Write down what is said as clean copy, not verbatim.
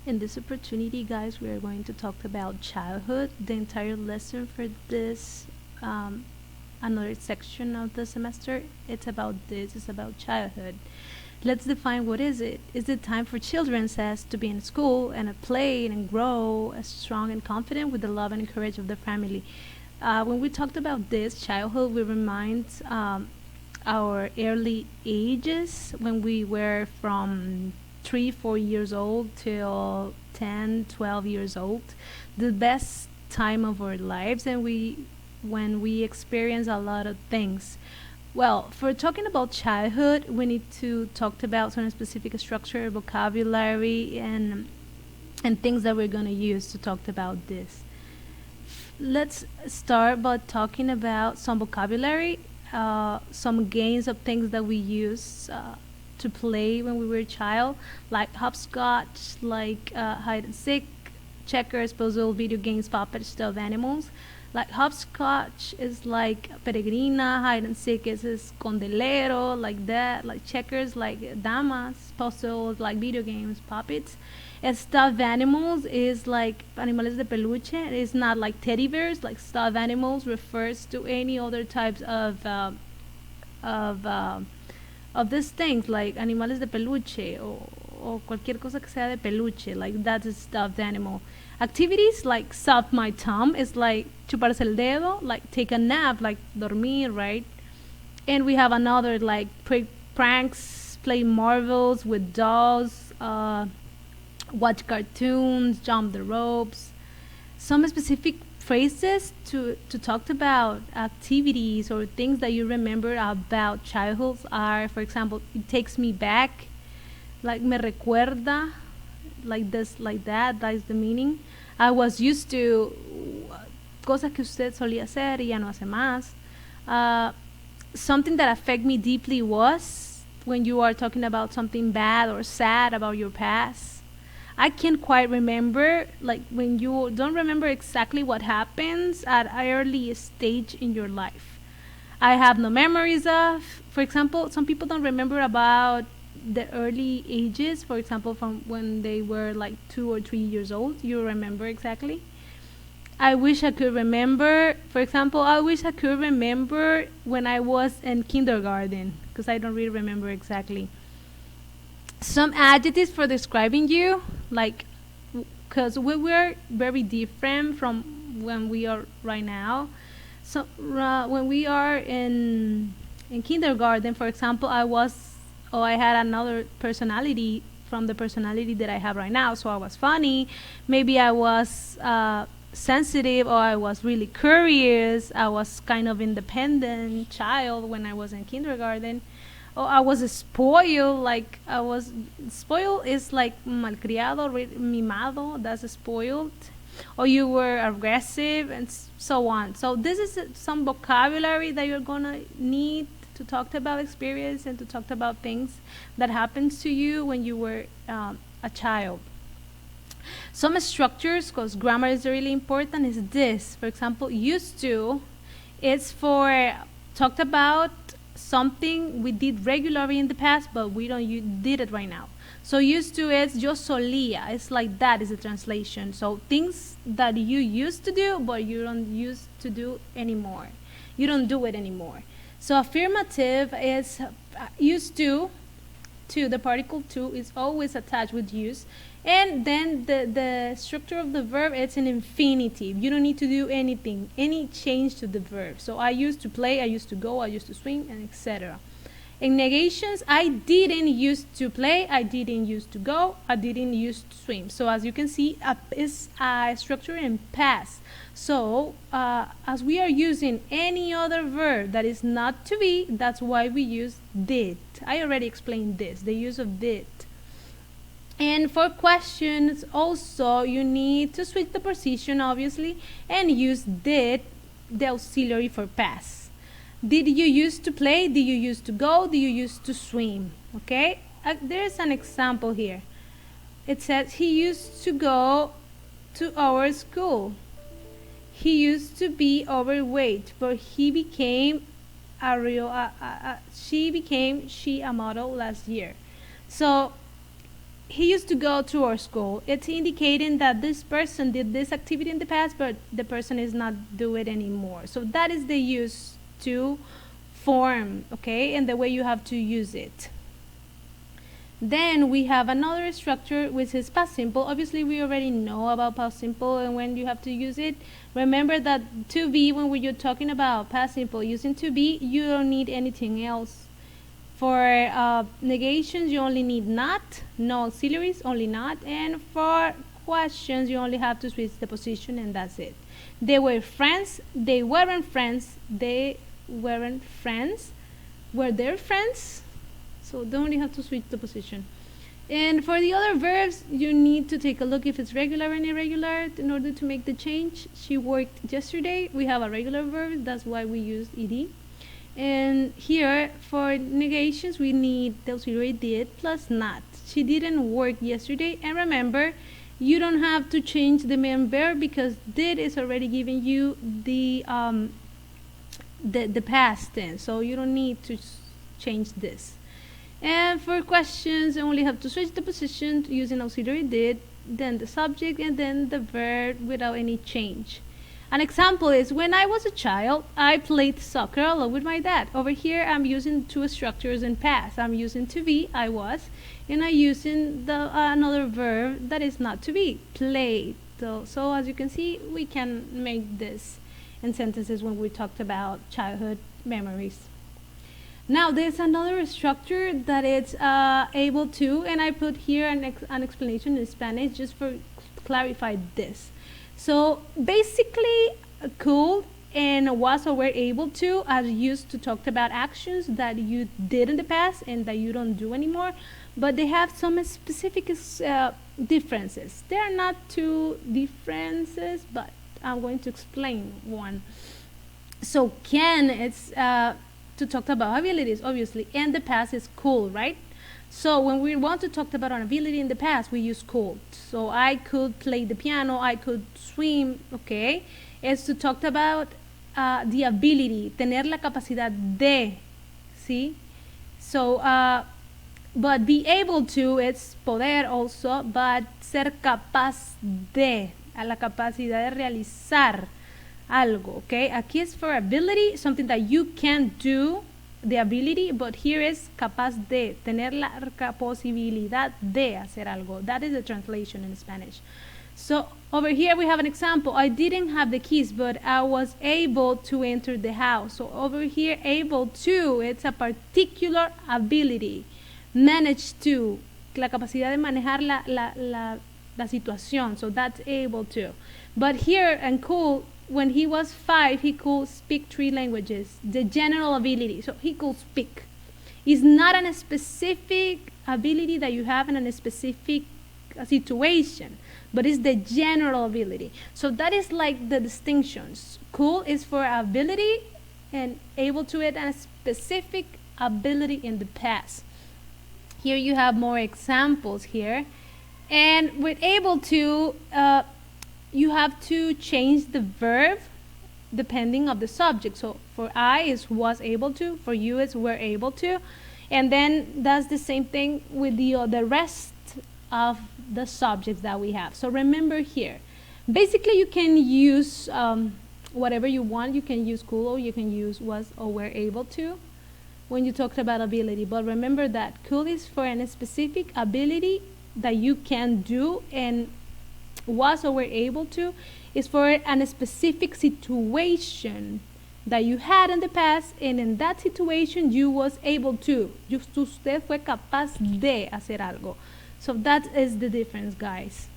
In this opportunity, guys, we are going to talk about childhood. The entire lesson for this another section of the semester, it's about this. It's about childhood. Let's define what is it. Is it time for children says to be in school and play and grow as strong and confident with the love and courage of the family? When we talked about this childhood, we remind our early ages when we were from 3, 4 years old till 10, 12 years old, the best time of our lives, and when we experience a lot of things. Well, for talking about childhood, we need to talk about some specific structure, vocabulary, and things that we're going to use to talk about this. Let's start by talking about some vocabulary, some games of things that we use to play when we were a child, like hopscotch, like hide and seek, checkers, puzzle, video games, puppets, stuffed animals. Like hopscotch is like peregrina, hide and seek is escondelero, like that, like checkers, like damas, puzzles, like video games, puppets. And stuffed animals is like animales de peluche. It's not like teddy bears. Like stuffed animals refers to any other types of of these things like animales de peluche o cualquier cosa que sea de peluche. Like that's a stuffed animal. Activities like suck my thumb is like chuparse el dedo, like take a nap, like dormir, right? And we have another like pranks, play marbles with dolls, watch cartoons, jump the ropes. Some specific phrases to talk about activities or things that you remember about childhood are, for example, it takes me back, like me recuerda, like this, like that. That is the meaning. I was used to cosas que usted solía hacer y ya no hace más. Something that affect me deeply was when you are talking about something bad or sad about your past. I can't quite remember, like when you don't remember exactly what happens at an early stage in your life. I have no memories of, for example, some people don't remember about the early ages, for example, from when they were like 2 or 3 years old. You remember exactly? I wish I could remember, for example, I wish I could remember when I was in kindergarten, because I don't really remember exactly. Some adjectives for describing you, like, because we were very different from when we are right now. So when we are in kindergarten, for example, I had another personality from the personality that I have right now. So I was funny, maybe I was sensitive, or I was really curious. I was kind of independent child when I was in kindergarten. Oh, I was spoiled. Like I was spoiled is like malcriado, mimado. That's spoiled. Or you were aggressive and so on. So this is some vocabulary that you're gonna need to talk about experience and to talk about things that happens to you when you were a child. Some structures, because grammar is really important, is this. For example, used to, it's for talked about something we did regularly in the past, but we don't did it right now. So used to is yo solía. It's like that is a translation. So things that you used to do, but you don't used to do anymore. You don't do it anymore. So affirmative is used to the particle to is always attached with use. And then the structure of the verb, it's an infinitive. You don't need to do anything, any change to the verb. So I used to play, I used to go, I used to swim, and etc. In negations, I didn't used to play, I didn't used to go, I didn't used to swim. So as you can see, is a structure in past. So as we are using any other verb that is not to be, that's why we use did. I already explained this, the use of did. And for questions also, you need to switch the position, obviously, and use did, the auxiliary for past. Did you used to play? Did you used to go? Did you used to swim? Okay, there's an example here. It says he used to go to our school. He used to be overweight, but he became she a model last year. So he used to go to our school. It's indicating that this person did this activity in the past, but the person is not do it anymore. So that is the use to form, okay, and the way you have to use it. Then we have another structure which is past simple. Obviously, we already know about past simple and when you have to use it. Remember that to be, when you're talking about past simple using to be, you don't need anything else. For negations, you only need not, no auxiliaries, only not, and for questions, you only have to switch the position and that's it. They were friends, they weren't friends, they weren't friends, were they friends? So they only have to switch the position. And for the other verbs, you need to take a look if it's regular and irregular in order to make the change. She worked yesterday. We have a regular verb, that's why we use ed. And here for negations, we need the auxiliary did plus not. She didn't work yesterday. And remember, you don't have to change the main verb because did is already giving you the past tense. So you don't need to change this. And for questions, you only have to switch the position using auxiliary did, then the subject, and then the verb without any change. An example is, when I was a child, I played soccer along with my dad. Over here, I'm using two structures in past. I'm using to be, I was, and I'm using another verb that is not to be, played. So as you can see, we can make this in sentences when we talked about childhood memories. Now, there's another structure that it's able to, and I put here an explanation in Spanish just for clarify this. So basically, could and was or were able to are used to talk about actions that you did in the past and that you don't do anymore, but they have some specific differences. There are not two differences, but I'm going to explain one. So can, it's to talk about abilities, obviously, and the past is could, right? So when we want to talk about an ability in the past, we use could. So I could play the piano, I could swim, okay? It's to talk about the ability, tener la capacidad de, ¿sí? So, but be able to, it's poder also, but ser capaz de, a la capacidad de realizar algo, okay? Aquí es for ability, something that you can do, the ability, but here is capaz de, tener la posibilidad de hacer algo. That is the translation in Spanish. So over here we have an example. I didn't have the keys, but I was able to enter the house. So over here, able to, it's a particular ability. Manage to, la capacidad de manejar la situación. So that's able to. But here, and cool, when he was 5, he could speak 3 languages, the general ability. So he could speak. It's not a specific ability that you have in a specific situation, but it's the general ability. So that is like the distinctions. Cool is for ability and able to it and a specific ability in the past. Here you have more examples here. And with able to, you have to change the verb depending of the subject. So for I is was able to, for you is were able to, and then that's the same thing with the rest of the subjects that we have. So remember here, basically you can use whatever you want. You can use could or you can use was or were able to when you talked about ability. But remember that could is for a specific ability that you can do, and was or were able to is for a specific situation that you had in the past, and in that situation you was able to. Usted fue capaz de hacer algo. So that is the difference, guys.